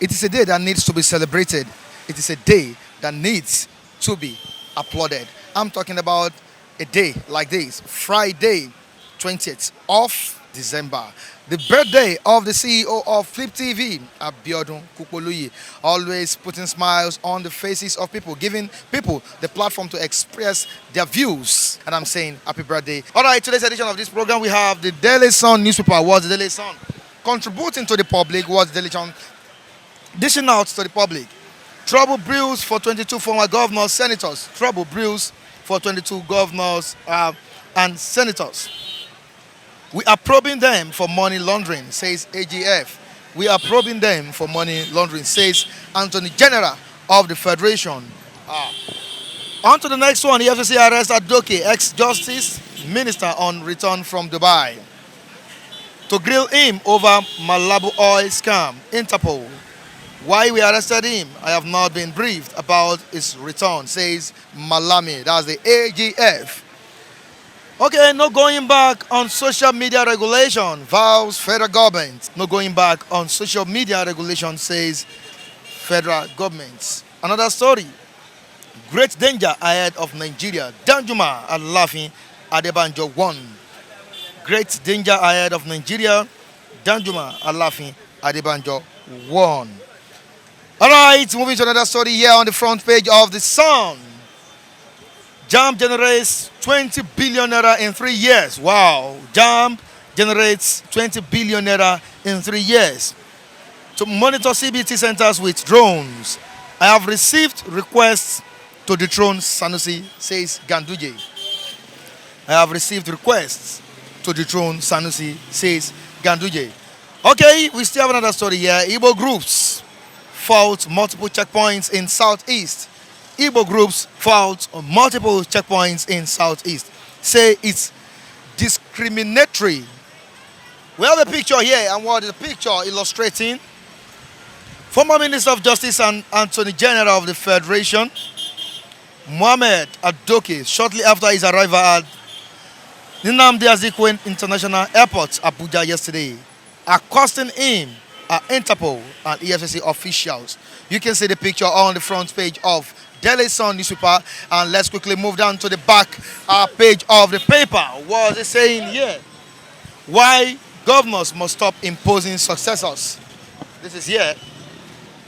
It is a day that needs to be celebrated. It is a day that needs to be applauded. I'm talking about a day like this, Friday, 20th of December. The birthday of the CEO of Flip TV, Abiodun Kukoluyi, always putting smiles on the faces of people, giving people the platform to express their views. And I'm saying happy birthday. All right, today's edition of this program, we have the Daily Sun newspaper. What's the Daily Sun? Contributing to the public, what's the Daily Sun? Dishing out to the public. Trouble brews for 22 former governors, senators. Trouble brews for 22 governors and senators. We are probing them for money laundering, says AGF. We are probing them for money laundering, says Attorney General of the Federation. On to the next one. The FCC arrests Adoke, ex-justice minister on return from Dubai, to grill him over Malabu oil scam. Interpol. Why we arrested him, I have not been briefed about his return, says Malami. That's the AGF. Okay, no going back on social media regulation, vows federal government. No going back on social media regulation, says federal government. Another story. Great danger ahead of Nigeria. Danjuma and laughing Adebanjo won. Great danger ahead of Nigeria. Danjuma and laughing Adebanjo won. All right, moving to another story here on the front page of the Sun. JAMB generates 20 billion naira in 3 years. Wow. JAMB generates 20 billion naira in 3 years to monitor CBT centers with drones. I have received requests to dethrone Sanusi, says Ganduje. I have received requests to dethrone Sanusi, says Ganduje. Okay, we still have another story here. Igbo groups fault multiple checkpoints in Southeast. Igbo groups fault multiple checkpoints in Southeast. Say it's discriminatory. We have a picture here, and what is the picture illustrating? Former Minister of Justice and Attorney General of the Federation, Mohammed Adoke, shortly after his arrival at Nnamdi Azikiwe International Airport, Abuja yesterday, accosting him at Interpol and EFCC officials. You can see the picture on the front page of Daily Sun newspaper, and let's quickly move down to the back page of the paper. What is it saying here? Why governors must stop imposing successors. This is here.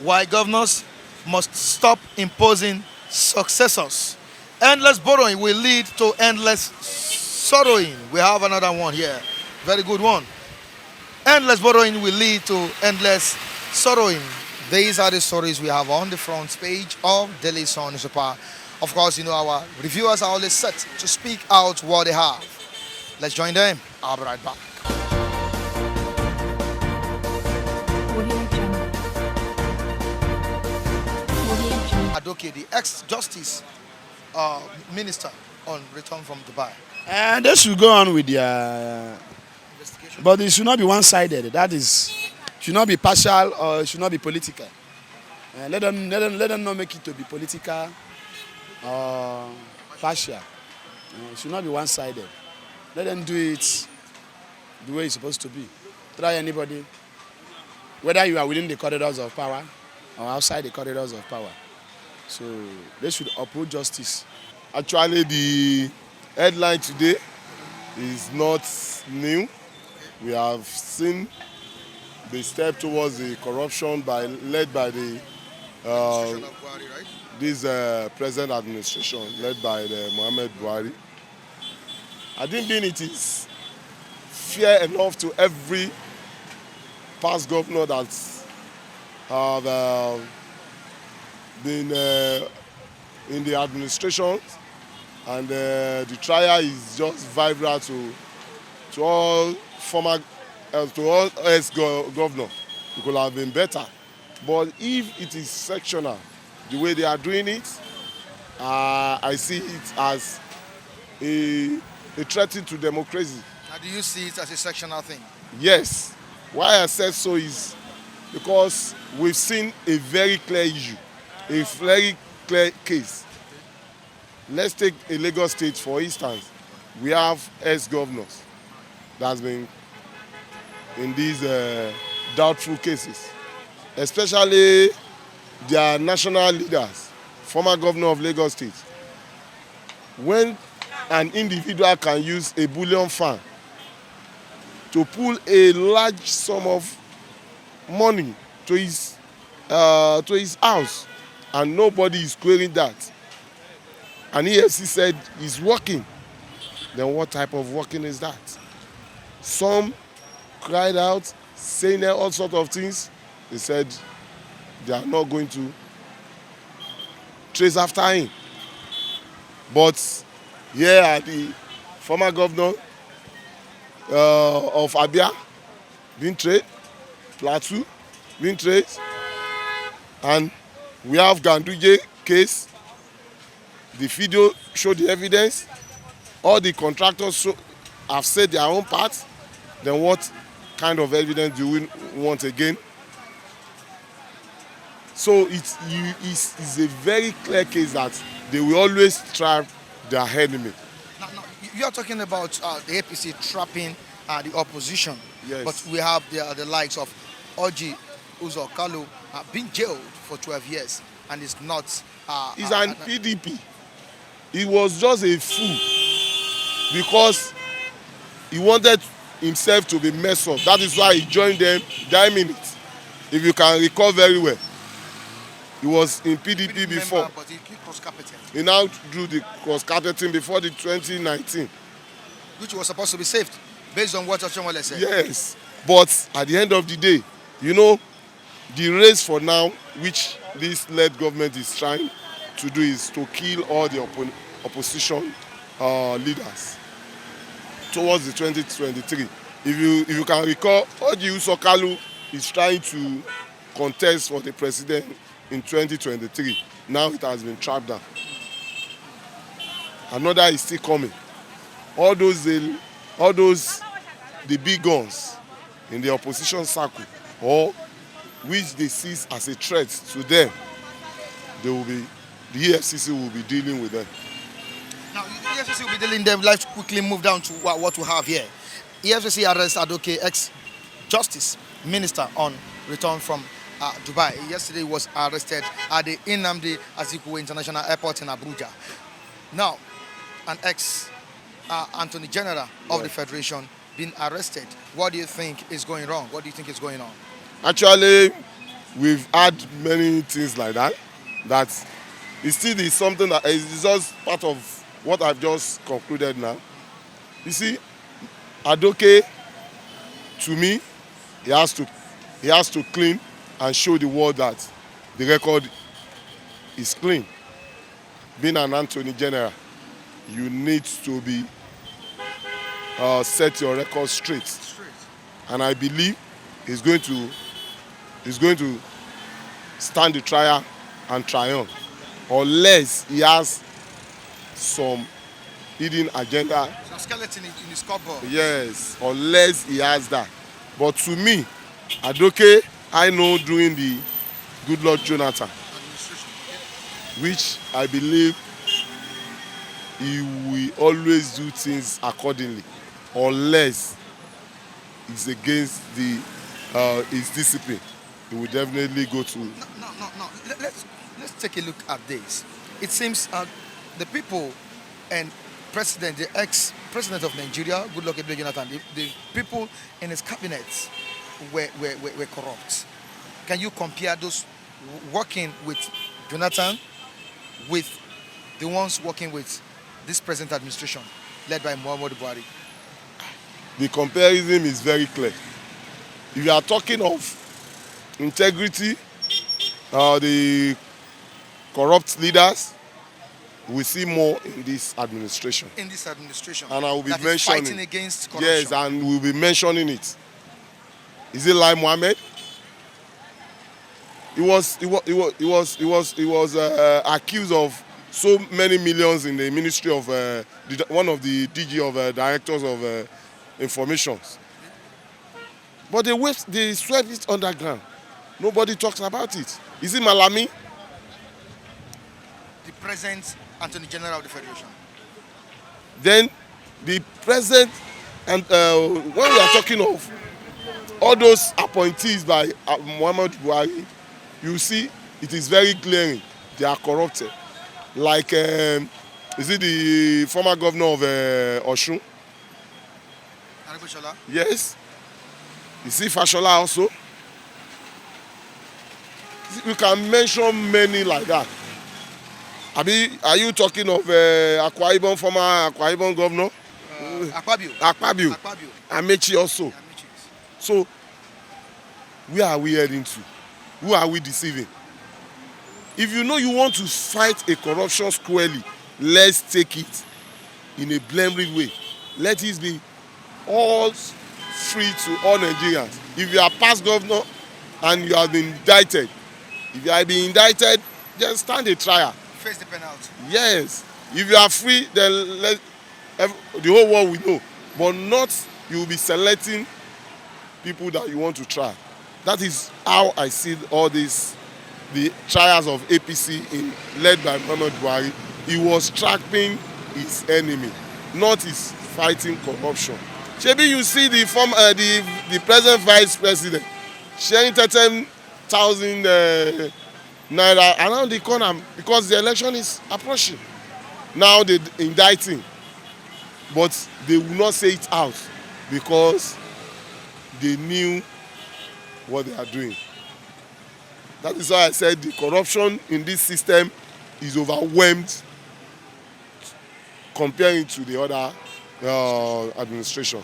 Why governors must stop imposing successors. Endless borrowing will lead to endless sorrowing. We have another one here. Very good one. Endless borrowing will lead to endless sorrowing. These are the stories we have on the front page of Daily Sun newspaper. Of course, you know our reviewers are always set to speak out what they have. Let's join them. I'll be right back. Adoke, the ex-justice minister on return from Dubai. And they should go on with their investigation. But it should not be one-sided. That is, should not be partial or it should not be political. Let them not make it to be political or partial. It should not be one-sided. Let them do it the way it's supposed to be. Try anybody, whether you are within the corridors of power or outside the corridors of power. So they should uphold justice. Actually, the headline today is not new. We have seen the step towards the corruption led by the this present administration led by the Mohammed Buhari. I think it is fair enough to every past governor that's have been in the administration, and the trial is just viral to all former to all ex-governors. It could have been better, but if it is sectional, the way they are doing it, I see it as a threat to democracy. Now, do you see it as a sectional thing? Yes. Why I said so is because we've seen a very clear issue, a very clear case. Let's take a Lagos State, for instance. We have ex-governors that's been in these doubtful cases. especially their national leaders, former governor of Lagos State, when an individual can use a bullion fan to pull a large sum of money to his house and nobody is querying that, and EFCC said he's working, then what type of working is that? Some cried out, saying all sorts of things. They said they are not going to trace after him. But here the former governor of Abia being traced, Plateau being traced, and we have Ganduje case. The video showed the evidence. All the contractors have said their own part. Then what kind of evidence do we want again? So it's a very clear case that they will always trap their enemy. Now, you are talking about the APC trapping the opposition. Yes. But we have the likes of Oji Uzo Kalu being jailed for 12 years and is not. He's an PDP. He was just a fool because he wanted himself to be messed up. That is why he joined them that minute. If you can recall very well, he was in PDP before. Member, but he cross-carpeted, He now drew the cross-carpeting before the 2019. which was supposed to be saved based on what Ochonwale said. Yes, but at the end of the day, you know, the race for now, which this led government is trying to do, is to kill all the opposition leaders towards the 2023. If you can recall, Oji Usokalu is trying to contest for the president in 2023. Now it has been trapped down. Another is still coming. All those the big guns in the opposition circle, or which they see as a threat to them, the EFCC will be dealing with them. Now, the EFCC will be dealing them. Let's quickly move down to what we have here. EFCC arrests Adoke, ex-justice minister, on return from Dubai. Yesterday he was arrested at the Nnamdi Azikiwe International Airport in Abuja. Now, an ex-Attorney General of the Federation being arrested. What do you think is going wrong? What do you think is going on? Actually, we've had many things like that. That it still is something that is just part of what I've just concluded now. You see, Adoke, to me, he has to clean and show the world that the record is clean. Being an Attorney General, you need to be set your record straight. And I believe he's going to stand the trial and triumph, unless he has some hidden agenda. Some skeleton in his cupboard. Yes, unless he has that. But to me, Adoke, I know during the Good Lord Jonathan, which I believe he will always do things accordingly, unless it's against his discipline. He will definitely go to. No. Let's take a look at this. It seems the people and the ex-president of Nigeria, Goodluck Ebele Jonathan, the people in his cabinet were corrupt. Can you compare those working with Jonathan with the ones working with this present administration led by Muhammadu Buhari? The comparison is very clear. If you are talking of integrity, the corrupt leaders, we see more in this administration. In this administration, and I will be that mentioning. is fighting against corruption. Yes, and we'll be mentioning it. Is it Lai Mohammed? He was accused of so many millions in the ministry of one of the DG of directors of informations. But they swept it underground. Nobody talks about it. Is it Malami? The present Attorney General of the Federation. Then the present, and when we are talking of all those appointees by Muhammad Buhari, you see it is very glaring. They are corrupted. Like, is it the former governor of Osun? Arabishola. Yes. You see Fashola also? You can mention many like that. Are you talking of Akwa Ibom, former Akwa Ibom governor? Akpabio. Akpabio. Akpabio. Amechi also. Yeah, Michis. So, where are we heading to? Who are we deceiving? If you know you want to fight a corruption squarely, let's take it in a blended way. Let it be all free to all Nigerians. If you are past governor and you have been indicted, if you have been indicted, just stand a trial. Face the penalty. Yes. If you are free, then the whole world will know. But not you will be selecting people that you want to try. That is how I see all this, the trials of APC led by Muhammad Buhari. He was trapping his enemy, not his fighting corruption. Shebi, you see the present vice president sharing 10,000 naira around the corner because the election is approaching. Now they indicting, but they will not say it out because they knew what they are doing. That is why I said the corruption in this system is overwhelmed comparing to the other administration.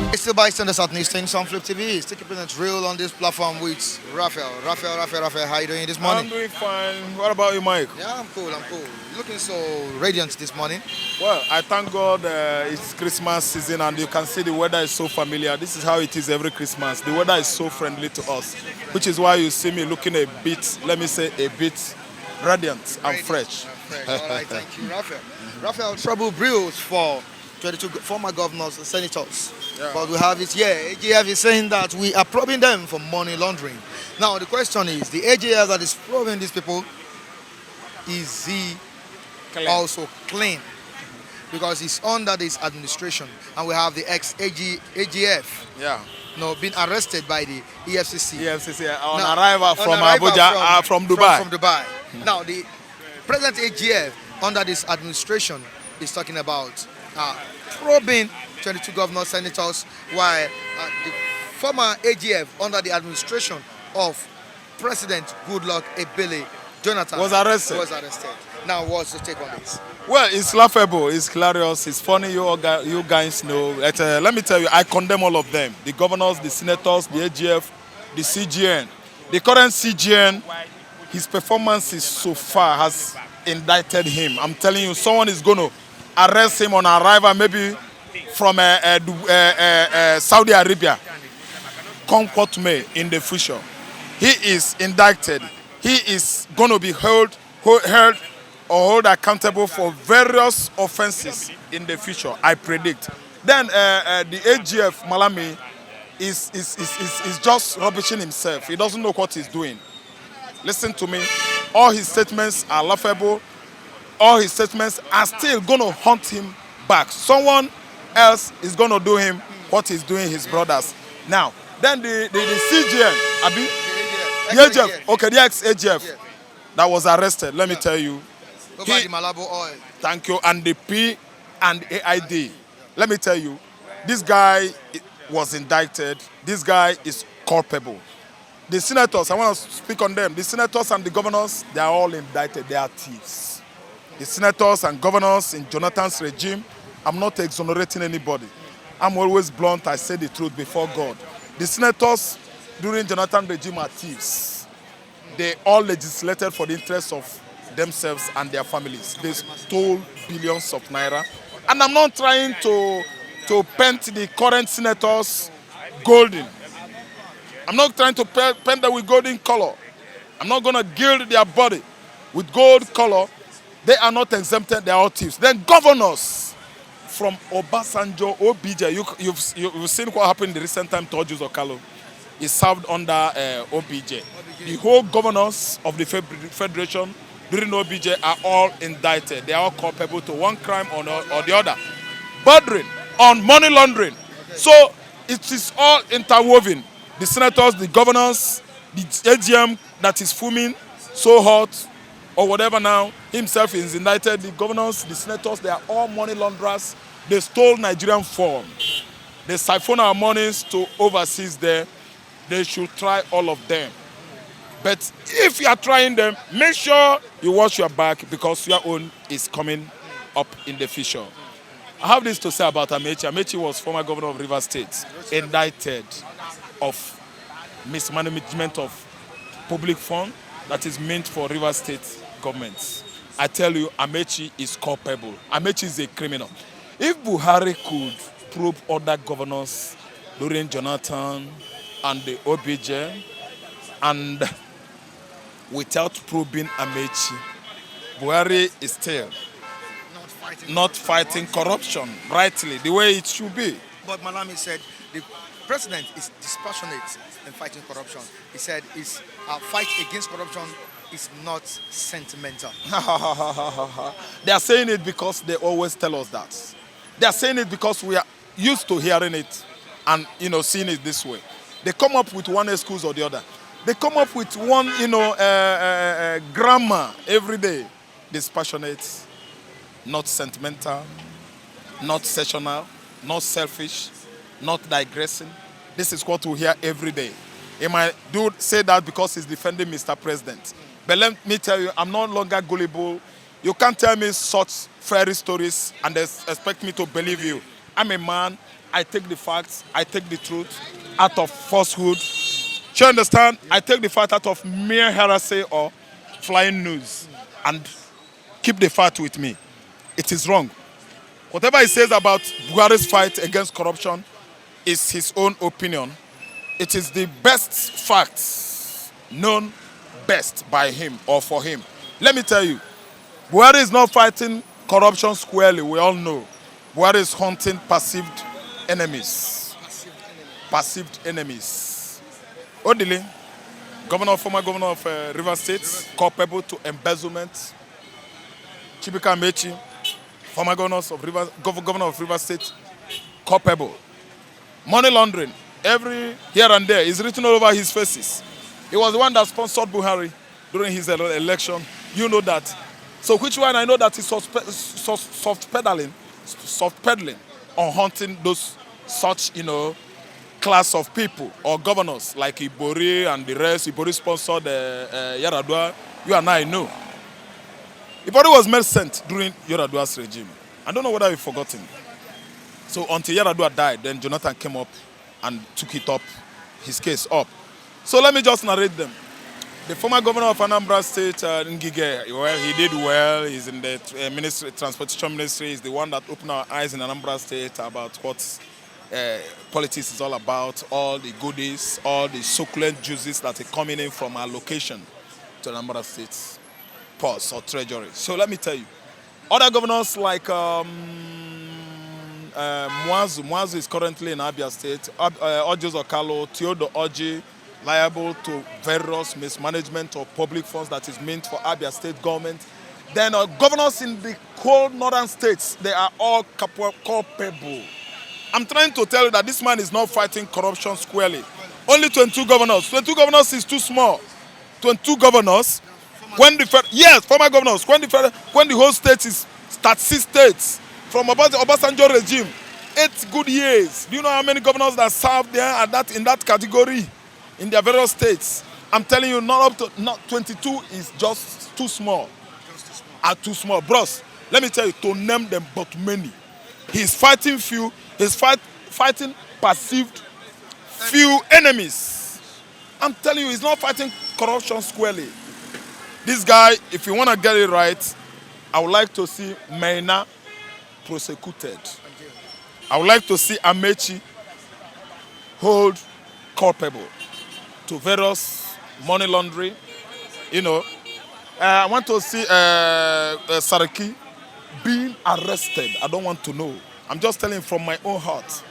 It's still bystanders at Eastern Sun Flip TV. Still keeping it real on this platform with Raphael. Raphael, how you doing this morning? I'm doing fine. What about you, Mike? Yeah, I'm cool. Looking so radiant this morning. Well, I thank God it's Christmas season and you can see the weather is so familiar. This is how it is every Christmas. The weather is so friendly to us, which is why you see me looking a bit, let me say, a bit radiant and fresh. All right, thank you, Raphael. Raphael, trouble brews for 22 former governors and senators. Yeah. But we have it here. AGF is saying that we are probing them for money laundering. Now, the question is, the AGF that is probing these people, is he also clean? Because he's under this administration. And we have the ex-AGF Yeah. being arrested by the EFCC. EFCC on Now, arrival from Abuja, from Dubai. From Dubai. Now, the present AGF under this administration is talking about probing 22 governors, senators, while the former AGF under the administration of President Goodluck Ebele Jonathan Was arrested. Now, what's the take on this? Well, it's laughable, it's hilarious, it's funny, you guys know. Let me tell you, I condemn all of them. The governors, the senators, the AGF, the CGN. The current CGN, his performances so far has indicted him. I'm telling you, someone is going to arrest him on arrival, maybe from Saudi Arabia. Come what may in the future. He is indicted. He is going to be held accountable for various offenses in the future, I predict. Then the AGF Malami is just rubbishing himself. He doesn't know what he's doing. Listen to me. All his statements are laughable. All his statements are still going to haunt him back. Someone else is going to do him what he's doing his brothers. Now, then the CGN, Abi, the AGF, okay, the ex-AGF that was arrested, let me tell you. Over the Malabo oil. Thank you. And the P and AID. Let me tell you, this guy was indicted. This guy is culpable. The senators, I want to speak on them. The senators and the governors, they are all indicted. They are thieves. The senators and governors in Jonathan's regime, I'm not exonerating anybody. I'm always blunt. I say the truth before God. The senators during Jonathan's regime are thieves. They all legislated for the interests of themselves and their families. They stole billions of naira. And I'm not trying to paint the current senators golden. I'm not trying to paint them with golden color. I'm not going to gild their body with gold color. They are not exempted, they are all thieves. Then governors from Obasanjo, OBJ, you've seen what happened in the recent time to Ojus Okalo. He served under OBJ. The whole governors of the Federation during OBJ are all indicted. They are all culpable to one crime or the other. Bordering on money laundering. So it is all interwoven. The senators, the governors, the AGM that is fuming so hot or whatever now, himself is indicted. The governors, the senators, they are all money launderers. They stole Nigerian form. They siphon our monies to overseas there. They should try all of them. But if you are trying them, make sure you watch your back because your own is coming up in the future. I have this to say about Amechi. Amechi was former governor of Rivers State, indicted of mismanagement of public fund that is meant for Rivers State government. I tell you, Amechi is culpable. Amechi is a criminal. If Buhari could probe other governors during Jonathan and the OBJ, and without probing Amechi, Buhari is still not fighting corruption rightly, the way it should be. But Malami said the president is dispassionate in fighting corruption. He said his fight against corruption is not sentimental. They are saying it because they always tell us that. They are saying it because we are used to hearing it and seeing it this way. They come up with one excuse or the other. They come up with one grammar every day. Dispassionate, not sentimental, not sessional, not selfish, not digressing. This is what we hear every day. He might say that because he's defending Mr. President. But let me tell you, I'm no longer gullible. You can't tell me such fairy stories and expect me to believe you. I'm a man. I take the facts. I take the truth out of falsehood. Do you understand? I take the fact out of mere heresy or flying news and keep the fact with me. It is wrong. Whatever he says about Buhari's fight against corruption is his own opinion. It is the best facts known best by him or for him. Let me tell you, Buhari is not fighting corruption squarely, we all know. Buhari is hunting perceived enemies. Perceived enemies. Odili, former governor of Rivers State, culpable to embezzlement. Chibika Amechi, former governor of Rivers State, culpable. Money laundering, here and there, is written all over his faces. He was the one that sponsored Buhari during his election. You know that. So which one? I know that he's soft pedaling on hunting those such, class of people or governors like Ibori and the rest. Ibori sponsored Yaradua. You and I know. Ibori was made sent during Yaradua's regime. I don't know whether you've forgotten. So until Yaradua died, then Jonathan came up and took his case up. So let me just narrate them. The former governor of Anambra State, Ngige, well, he did well. He's in the transportation ministry. He's the one that opened our eyes in Anambra State about what politics is all about, all the goodies, all the succulent juices that are coming in from our location to Anambra State's purse or treasury. So let me tell you, other governors like Muazu is currently in Abia State, Ojos Okalo, Theodore Oji, liable to various mismanagement of public funds that is meant for Abia State government. Then governors in the whole northern states, they are all culpable. I'm trying to tell you that this man is not fighting corruption squarely. Only 22 governors. 22 governors is too small. 22 governors. Former governors. When the whole state is 36 states from about the Obasanjo regime, 8 good years. Do you know how many governors that served there in that category in their various states? I'm telling you, not 22 is just too small. Too small. Bros, let me tell you, to name them but many. He's fighting few. He's fighting perceived few enemies. I'm telling you, he's not fighting corruption squarely. This guy, if you want to get it right, I would like to see Maina prosecuted. I would like to see Amechi hold culpable to various money laundering. I want to see Saraki being arrested. I don't want to know. I'm just telling from my own heart.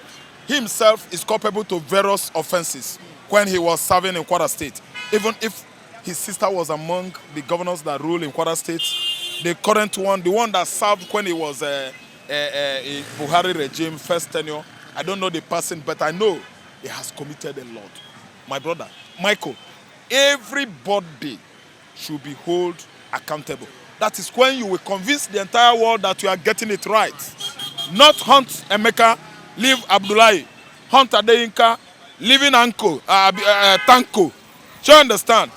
He himself is culpable to various offenses when he was serving in Kwara State. Even if His sister was among the governors that rule in Kwara State. The current one, the one that served when he was a Buhari regime, first tenure. I don't know the person, but I know he has committed a lot. My brother, Michael, everybody should be held accountable. That is when you will convince the entire world that you are getting it right. Not hunt Emeka, leave Abdullahi. Hunt Adeyinka, leaving Tanko. Do you understand?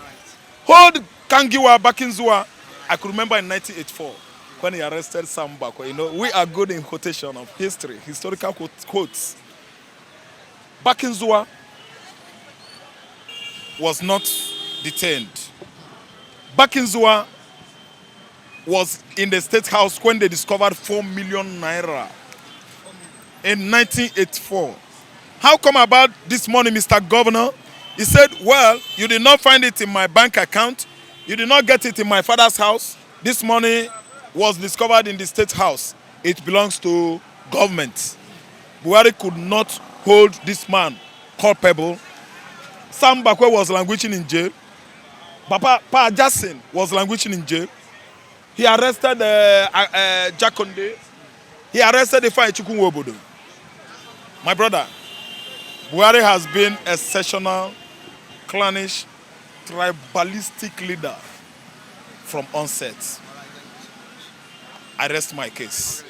Hold Kangiwa Bakinzua. I could remember in 1984 when he arrested Sam Bako. You know, we are good in quotation of history, historical quotes. Bakinzua was not detained. Bakinzua was in the State House when they discovered 4 million naira in 1984. How come about this money, Mr. Governor? He said, well, you did not find it in my bank account. You did not get it in my father's house. This money was discovered in the State House. It belongs to government. Buhari could not hold this man culpable. Sam Bakwe was languishing in jail. Pa Jasin was languishing in jail. He arrested Jakonde. He arrested Ifeanyi Chukwuwobodo. My brother, Buhari has been a sectional, clannish, tribalistic leader from onset. I rest my case.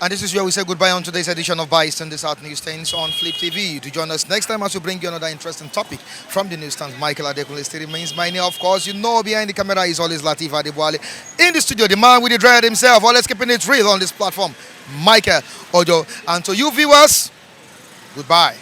And this is where we say goodbye on today's edition of Vice and the South Newsstands on Flip TV. To join us next time as we bring you another interesting topic from the newsstands, Michael Adekunle still remains my name. Of course, you know behind the camera is always Latif Adebwale. In the studio, the man with the dread himself, always keeping it real on this platform, Michael Ojo. And to you viewers, goodbye.